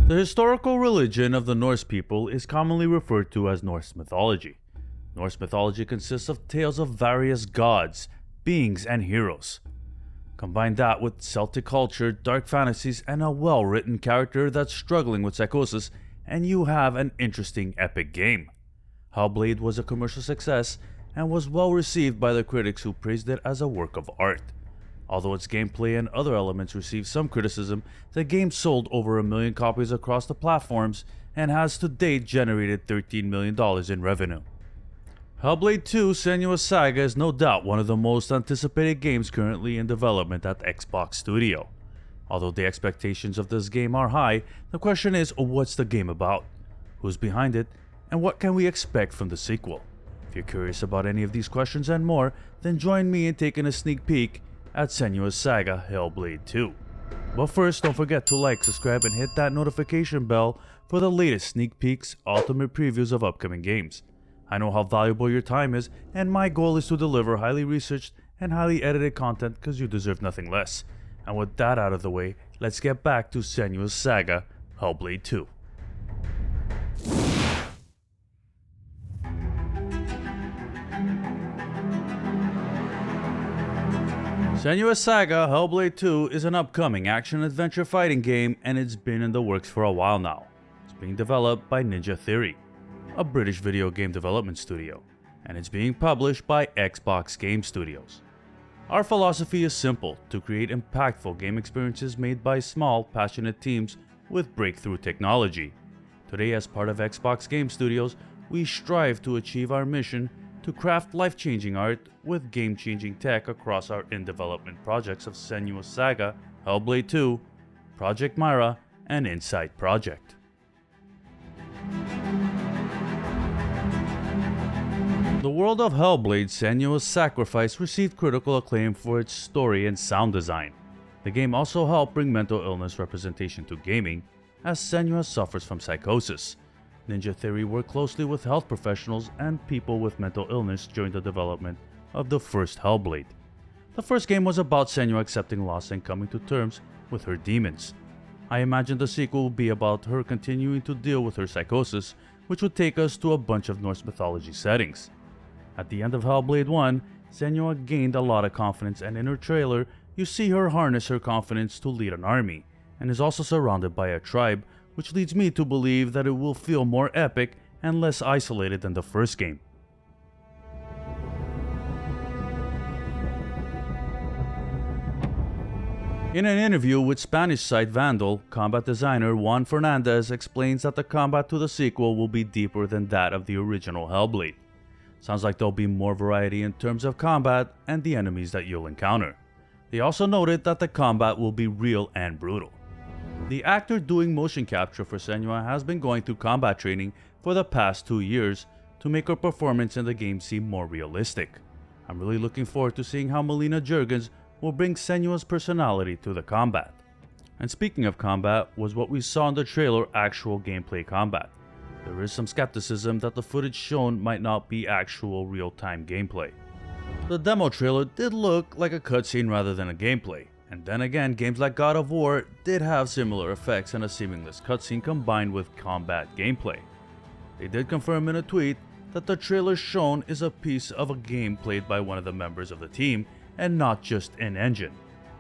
The historical religion of the Norse people is commonly referred to as Norse mythology. Norse mythology consists of tales of various gods, beings, and heroes. Combine that with Celtic culture, dark fantasies, and a well-written character that's struggling with psychosis, and you have an interesting epic game. Hellblade was a commercial success and was well received by the critics who praised it as a work of art. Although its gameplay and other elements received some criticism, the game sold over 1 million copies across the platforms and has to date generated $13 million in revenue. Hellblade 2: Senua's Saga is no doubt one of the most anticipated games currently in development at Xbox Studio. Although the expectations of this game are high, the question is, what's the game about? Who's behind it? And what can we expect from the sequel? If you're curious about any of these questions and more, then join me in taking a sneak peek at Senua's Saga Hellblade 2. But first, don't forget to like, subscribe, and hit that notification bell for the latest sneak peeks, ultimate previews of upcoming games. I know how valuable your time is, and my goal is to deliver highly researched and highly edited content because you deserve nothing less. And with that out of the way, let's get back to Senua's Saga Hellblade 2. Senua's Saga Hellblade 2 is an upcoming action-adventure fighting game, and it's been in the works for a while now. It's being developed by Ninja Theory, a British video game development studio, and it's being published by Xbox Game Studios. Our philosophy is simple: to create impactful game experiences made by small, passionate teams with breakthrough technology. Today, as part of Xbox Game Studios, we strive to achieve our mission to craft life-changing art with game-changing tech across our in-development projects of Senua's Saga, Hellblade 2, Project Myra, and Inside Project. The world of Hellblade: Senua's Sacrifice received critical acclaim for its story and sound design. The game also helped bring mental illness representation to gaming, as Senua suffers from psychosis. Ninja Theory worked closely with health professionals and people with mental illness during the development of the first Hellblade. The first game was about Senua accepting loss and coming to terms with her demons. I imagine the sequel will be about her continuing to deal with her psychosis, which would take us to a bunch of Norse mythology settings. At the end of Hellblade 1, Senua gained a lot of confidence, and in her trailer, you see her harness her confidence to lead an army, and is also surrounded by a tribe, which leads me to believe that it will feel more epic and less isolated than the first game. In an interview with Spanish site Vandal, combat designer Juan Fernandez explains that the combat to the sequel will be deeper than that of the original Hellblade. Sounds like there'll be more variety in terms of combat and the enemies that you'll encounter. They also noted that the combat will be real and brutal. The actor doing motion capture for Senua has been going through combat training for the past 2 years to make her performance in the game seem more realistic. I'm really looking forward to seeing how Melina Juergens will bring Senua's personality to the combat. And speaking of combat, was what we saw in the trailer actual gameplay combat? There is some skepticism that the footage shown might not be actual real-time gameplay. The demo trailer did look like a cutscene rather than a gameplay. And then again, games like God of War did have similar effects and a seamless cutscene combined with combat gameplay. They did confirm in a tweet that the trailer shown is a piece of a game played by one of the members of the team and not just in-engine.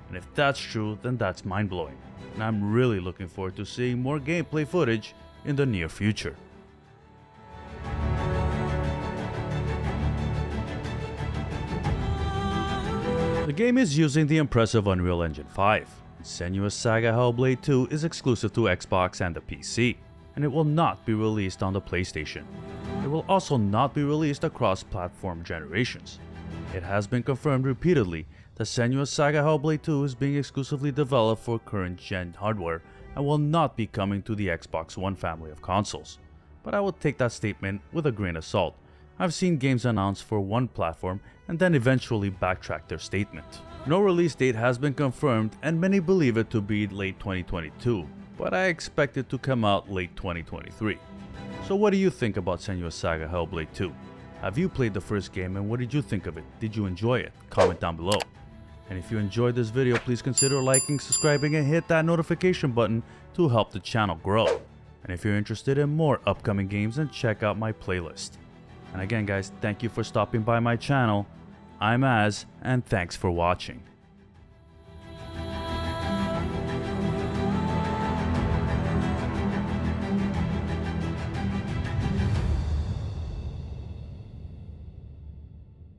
And if that's true, then that's mind-blowing. And I'm really looking forward to seeing more gameplay footage in the near future. The game is using the impressive Unreal Engine 5. Senua's Saga Hellblade 2 is exclusive to Xbox and the PC, and it will not be released on the PlayStation. It will also not be released across platform generations. It has been confirmed repeatedly that Senua's Saga Hellblade 2 is being exclusively developed for current-gen hardware and will not be coming to the Xbox One family of consoles. But I will take that statement with a grain of salt. I've seen games announced for one platform and then eventually backtrack their statement. No release date has been confirmed, and many believe it to be late 2022, but I expect it to come out late 2023. So what do you think about Senua's Saga Hellblade 2? Have you played the first game, and what did you think of it? Did you enjoy it? Comment down below. And if you enjoyed this video, please consider liking, subscribing, and hit that notification button to help the channel grow. And if you're interested in more upcoming games, then check out my playlist. And again guys, thank you for stopping by my channel. I'm Az, and thanks for watching.